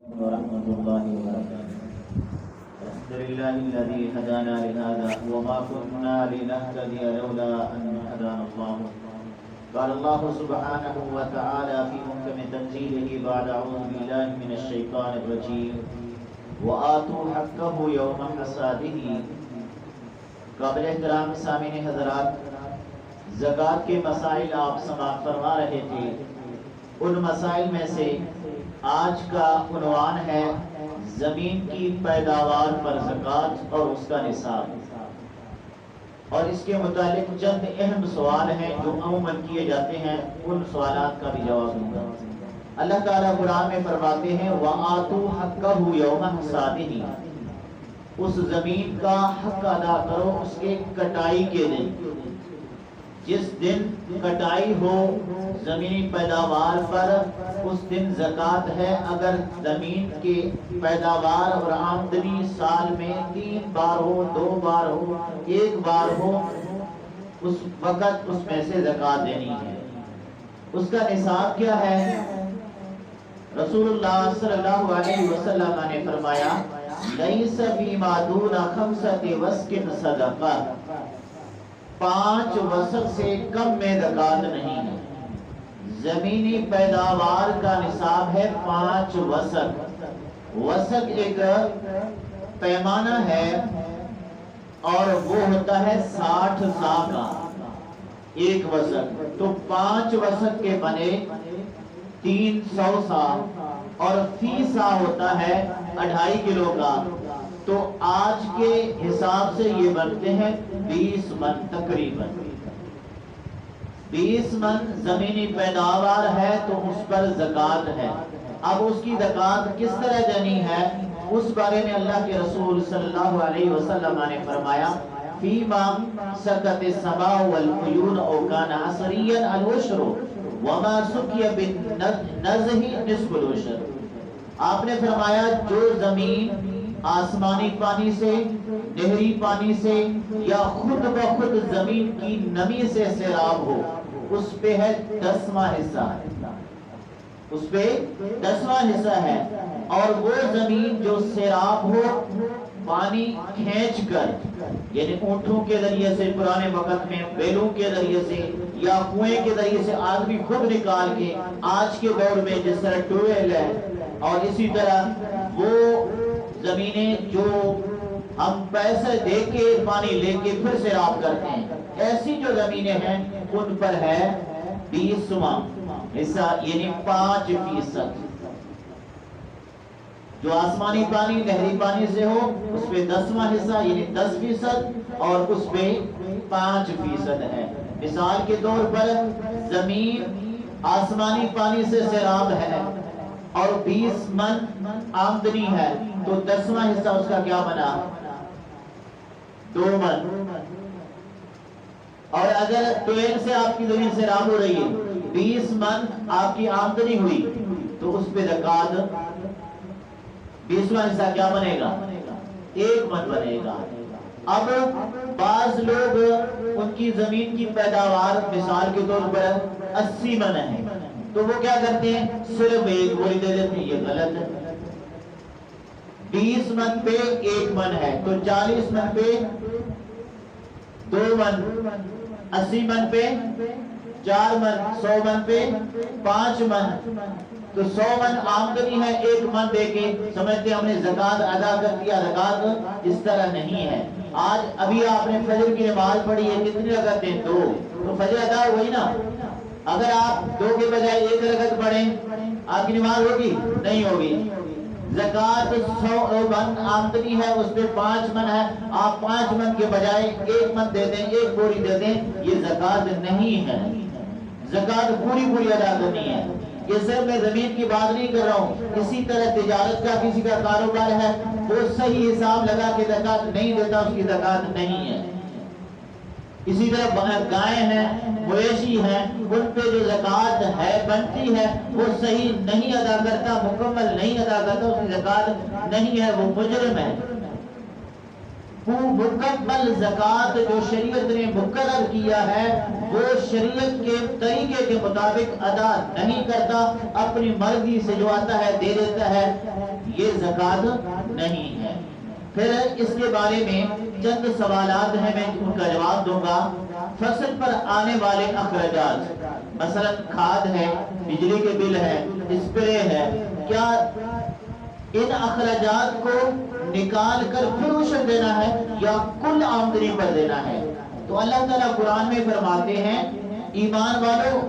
ورحمة الله وبركاته. الحمد لله الذي هدانا لهذا وما كنا لنهتدي لولا أن هدانا الله. قال الله سبحانه وتعالى في محكم تنزيله بعد أعوذ بالله من الشيطان الرجيم وآتوا حقه يوم حصاده. قابل احترام سامعین حضرات، زکوٰۃ کے مسائل آپ سماعت فرما رہے تھے. ان مسائل میں سے آج کا عنوان ہے زمین کی پیداوار پر زکوٰۃ اور اس کا نصاب، اور اس کے متعلق چند اہم سوال ہیں جو عموماً کیے جاتے ہیں. ان سوالات کا بھی جواب دوں گا. اللہ تعالیٰ قرآن میں فرماتے ہیں وَآتُوا حَقَّهُ يَوْمَ حَصَادِهِ. اس زمین کا حق ادا کرو اس کے کٹائی کے دن. جس دن کٹائی ہو زمینی پیداوار پر اس دن زکوٰۃ ہے. اگر زمین کی پیداوار اور آمدنی سال میں 3 بار ہو، 2 بار ہو، 1 بار ہو، اس وقت اس میں سے زکوٰۃ دینی ہے. اس کا نصاب کیا ہے؟ رسول اللہ صلی اللہ علیہ وسلم نے فرمایا لیس فیما دون 5 وسق صدقہ. 5 وسق سے کم میں زکوٰۃ نہیں ہے. زمینی پیداوار کا نصاب ہے 5 وسق. وسق ایک پیمانہ ہے اور وہ ہوتا ہے 60 سا کا ایک وسق. تو 5 وسق کے بنے 300 سا اور فی سا ہوتا ہے 2.5 کلو کا. تو آج کے حساب سے یہ بنتے ہیں 20 من. تقریباً 20 من زمینی پیداوار ہے تو اس پر زکوٰۃ ہے. اب اس کی زکوٰۃ کس طرح دینی ہے اس بارے میں اللہ کے رسول صلی اللہ علیہ وسلم نے فرمایا فیما سقط السماء والعیون او کان عصریا العشر وما سقی بالنزح نصف العشر. آپ نے فرمایا جو زمین آسمانی پانی سے، نہری پانی سے یا خود بخود زمین کی نمی سے سیراب ہو اس پہ ہے 10واں حصہ. اس پہ 10واں حصہ ہے. اور وہ زمین جو سیراب ہو پانی کھینچ کر، یعنی اونٹوں کے ذریعے سے پرانے وقت میں، بیلوں کے ذریعے سے یا کنویں کے ذریعے سے آدمی خود نکال کے، آج کے دور میں جس طرح ٹویل ہے، اور اسی طرح وہ زمینیں جو ہم پیسے دے کے پانی لے کے پھر سیراب کرتے ہیں، ایسی جو زمینیں ہیں ان پر ہے 20واں حصہ یعنی 5%. جو آسمانی پانی، نہری پانی سے ہو اس پہ 10واں حصہ یعنی 10% اور اس پہ 5% ہے. مثال کے طور پر زمین آسمانی پانی سے سیراب ہے اور 20 من آمدنی ہے تو 10واں حصہ اس کا کیا بنا؟ 2 من. اور اگر 12 سے آپ کی زمین سیراب ہو رہی ہے، 20 من آپ کی آمدنی ہوئی تو اس پہ زکوٰۃ 20واں حصہ کیا بنے گا؟ 1 من بنے گا. اب بعض لوگ ان کی زمین کی پیداوار مثال کے طور پر 80 من ہے تو وہ کیا کرتے ہیں؟ صرف 1 بوری دے دیتے ہیں. یہ غلط ہے. 20 من پہ 1 من ہے تو 40 من پہ 2 من، 80 من پہ 4 من، 100 من پہ 5 من. تو 100 من آمدنی ہے 1 من دے کے سمجھتے ہم نے زکوٰۃ ادا کر دیا. زکوٰۃ اس طرح نہیں ہے. آج ابھی آپ نے فجر کی نماز پڑھی ہے، کتنی رکعت ہیں؟ 2. تو فجر ادا ہوئی نا. اگر آپ 2 کے بجائے 1 رکعت پڑھیں آپ کی نماز ہوگی؟ نہیں ہوگی. زکوٰۃ 100 من آمدنی ہے اس پہ 5 من ہے. آپ 5 من کے بجائے 1 من دے دیں، 1 بوری دے دیں، یہ زکوٰۃ نہیں ہے. زکوٰۃ پوری ادا کرنی ہے. یہ صرف میں زمین کی بات نہیں کر رہا ہوں. اسی طرح تجارت کا کسی کا کاروبار ہے وہ صحیح حساب لگا کے زکوٰۃ نہیں دیتا، اس کی زکوٰۃ نہیں ہے. اسی طرح گائے ہیں، مویشی ہیں، ان پہ جو زکوٰۃ ہے بنتی ہے وہ صحیح نہیں ادا کرتا، مکمل نہیں ادا کرتا، اس کی زکوٰۃ نہیں ہے، وہ مجرم ہے. مکمل زکوٰۃ جو شریعت نے مقرر کیا ہے وہ شریعت کے طریقے کے مطابق ادا نہیں کرتا، اپنی مرضی سے جو آتا ہے دے دیتا ہے، یہ زکوٰۃ نہیں ہے۔ پھر اس کے بارے میں چند سوالات ہیں، میں ان کا جواب دوں گا۔ فصل پر آنے والے اخراجات، مثلا کھاد ہے، بجلی کے بل ہے، اسپرے ہے، کیا ان اخراجات کو نکال کر پھر عشر دینا ہے یا کل آمدنی پر دینا ہے؟ تو اللہ تعالیٰ قرآن میں فرماتے ہیں ایمان والو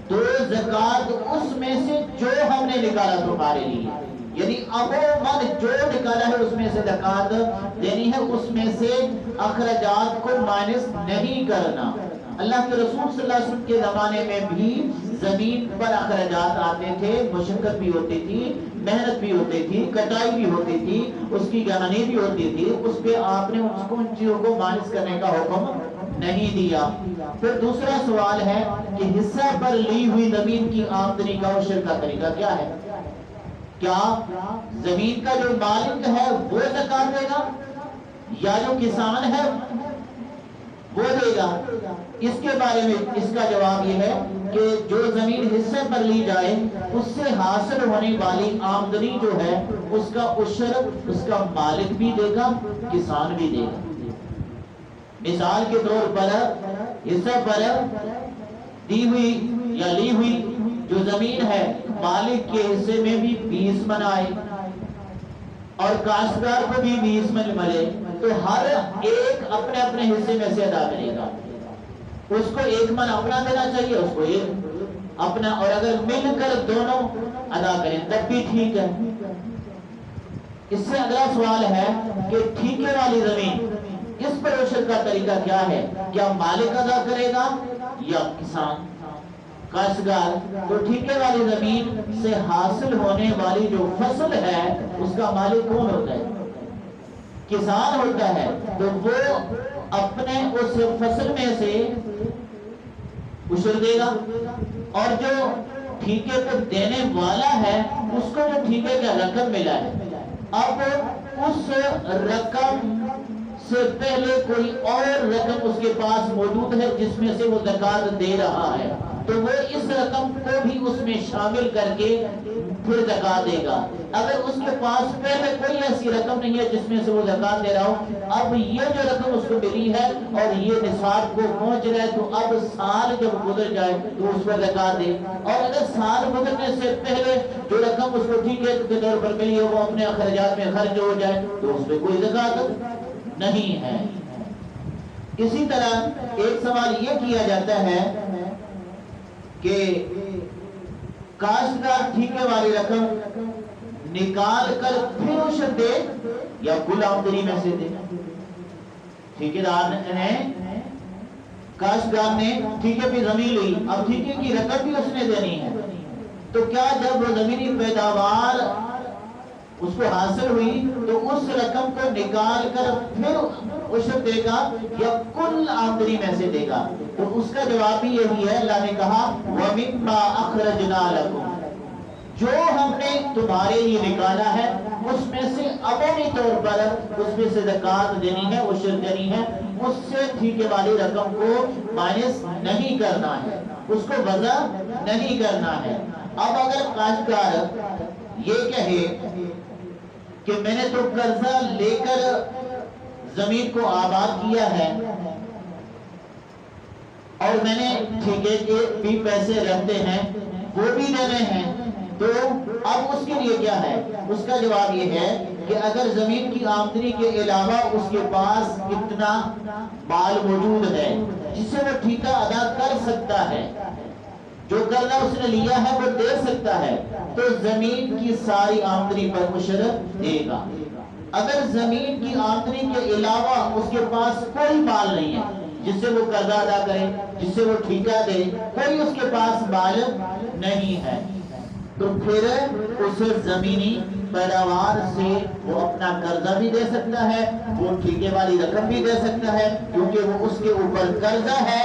دو زکوٰۃ اس میں سے جو ہم نے نکالا تمہارے لیے، یعنی عموماً جو نکالا ہے اس میں سے زکوٰۃ دینی ہے، اس میں سے اخراجات کو مائنس نہیں کرنا۔ اللہ کے رسول صلی اللہ علیہ وسلم کے زمانے میں بھی زمین پر اخراجات آتے تھے، مشقت بھی ہوتی تھی، محنت بھی ہوتی تھی، کٹائی بھی ہوتی تھی، اس کی گہانی بھی ہوتی تھی، اس پہ آپ نے ان چیزوں کو مائنس کرنے کا حکم نہیں دیا۔ پھر دوسرا سوال ہے کہ حصہ پر لی ہوئی زمین کی آمدنی کا عشر کا طریقہ کیا ہے؟ کیا زمین کا جو مالک ہے وہ زکوٰۃ دے گا یا جو کسان ہے وہ دے گا؟ اس کے بارے میں اس کا جواب یہ ہے کہ جو زمین حصے پر لی جائے اس سے حاصل ہونے والی آمدنی جو ہے اس کا عشر اس کا مالک بھی دے گا، کسان بھی دے گا۔ مثال کے طور پر حصہ پر دی ہوئی یا لی ہوئی جو زمین ہے مالک کے حصے میں بھی 20 من آئے اور کاشتکار کو بھی 20 من ملے تو ہر ایک اپنے اپنے حصے میں سے ادا کرے گا۔ اس کو 1 من اپنا دینا چاہیے، اس کو 1 اپنا، اور اگر مل کر دونوں ادا کریں تب بھی ٹھیک ہے۔ اس سے اگلا سوال ہے کہ ٹھیکے والی زمین، اس پر عشر کا طریقہ کیا ہے؟ کیا مالک ادا کرے گا یا کسان کاشتکار؟ تو ٹھیکے والی زمین سے حاصل ہونے والی جو فصل ہے اس کا مالک کون ہوتا ہے؟ کسان ہوتا ہے، تو وہ اپنے اس فصل میں سے عشر دے گا، اور جو ٹھیکے پر دینے والا ہے اس کو جو ٹھیکے کا رقم ملا ہے، اب اس رقم سے پہلے کوئی اور رقم اس کے پاس موجود ہے جس میں سے وہ زکوٰۃ دے رہا ہے، تو وہ اس رقم کو بھی اس میں شامل کر کے پھر زکوٰۃ دے گا۔ اگر اس کے پاس پہلے کوئی ایسی رقم نہیں ہے جس میں سے وہ زکوٰۃ دے رہا ہو، اب یہ جو رقم اس کو ملی ہے اور یہ نصاب کو پہنچ رہا ہے، تو اب سال جب گزر جائے تو اس پر زکوٰۃ دے، اور اگر سال گزرنے سے پہلے جو رقم اس کو ٹھیکے کے طور پر ملی ہے وہ اپنے اخراجات میں خرچ ہو جائے تو اس پہ کوئی زکوٰۃ نہیں ہے۔ اسی طرح ایک سوال یہ کیا جاتا ہے کہ کاشتکار ٹھیکے والی رقم نکال کر پھر عشر دے یا کل آمدنی میں سے دے؟ ٹھیکیدار نے، کاشتکار نے ٹھیکے پہ زمین لی، اب ٹھیکے کی رقم بھی اس نے دینی ہے، تو کیا جب وہ زمینی پیداوار اس کو حاصل ہوئی تو اس رقم کو نکال کر پھر عشر دے گا یا کل آمدنی میں سے دے گا؟ تو اس کا جواب بھی یہی ہے، اللہ نے کہا وَمِمَّا أَخْرَجْنَا لَكُمْ، جو ہم نے تمہارے لیے نکالا ہے اس میں سے عمومی طور پر اس میں سے زکوٰۃ دینی ہے، عشر دینی ہے، اس سے ٹھیکے والی رقم کو مائنس نہیں کرنا ہے، اس کو وضع نہیں کرنا ہے۔ اب اگر کاشتکار یہ کہے کہ میں نے تو قرضہ لے کر زمین کو آباد کیا ہے اور میں نے ٹھیکے کے بھی پیسے رہتے ہیں وہ بھی دینے ہیں، تو اب اس کے لیے کیا ہے؟ اس کا جواب یہ ہے کہ اگر زمین کی آمدنی کے علاوہ اس کے پاس اتنا مال موجود ہے جس سے وہ ٹھیکہ ادا کر سکتا ہے، جو قرضہ اس نے لیا ہے وہ دے سکتا ہے، تو زمین کی ساری آمدنی پر عشر دے گا۔ اگر زمین کی آمدنی کے علاوہ اس کے پاس کوئی مال نہیں ہے جس سے وہ قرضہ ادا کرے، جس سے وہ ٹھیکہ دے، کوئی اس کے پاس مال نہیں ہے، تو پھر اس زمینی پیداوار سے وہ اپنا قرضہ بھی دے سکتا ہے، وہ ٹھیکے والی رقم بھی دے سکتا ہے، کیونکہ وہ اس کے اوپر قرضہ ہے۔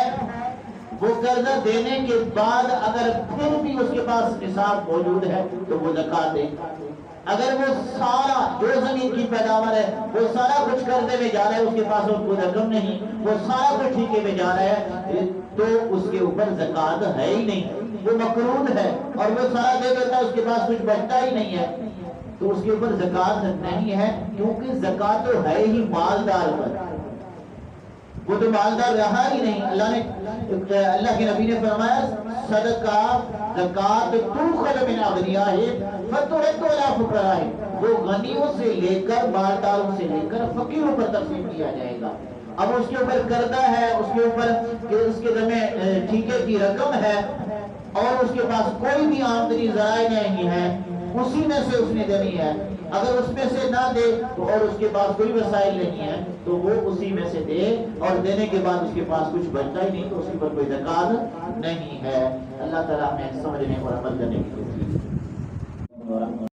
وہ قرضہ دینے کے بعد اگر پھر بھی اس کے پاس نصاب موجود ہے تو وہ زکوٰۃ دے۔ اگر وہ سارا جو زمین کی پیداوار ہے وہ سارا کچھ قرضے میں جا رہا ہے، اس کے پاس اور کوئی رقم نہیں، وہ سارا کچھ ٹھیکے میں جا رہا ہے، تو اس کے اوپر زکوٰۃ ہے ہی نہیں، وہ مقروض ہے اور وہ سارا دے دیتا ہے، اس کے پاس کچھ بچتا ہی نہیں ہے، تو اس کے اوپر زکوٰۃ نہیں ہے، کیونکہ زکوٰۃ تو ہے ہی مالدار پر، وہ تو مالدار رہا ہی نہیں۔ اللہ کے نبی نے فرمایا صدقہ زکوٰۃ تؤخذ من اغنیاءہم فترد علی فقرائہم، وہ غنیوں سے لے کر مالداروں سے لے کر فقیروں پر تقسیم کیا جائے گا۔ اب اس کے اوپر قرضہ ہے، اس کے اوپر اس کے ذمہ ٹھیکے کی رقم ہے اور اس کے پاس کوئی بھی آمدنی ذرائع نہیں ہے، اسی میں سے اس نے دینی ہے، اگر اس میں سے نہ دے اور اس کے پاس کوئی وسائل نہیں ہے تو وہ اسی میں سے دے، اور دینے کے بعد اس کے پاس کچھ بچتا ہی نہیں تو اس کے اوپر کوئی زکوٰۃ نہیں ہے۔ اللہ تعالیٰ ہمیں سمجھنے اور عمل کرنے کی توفیق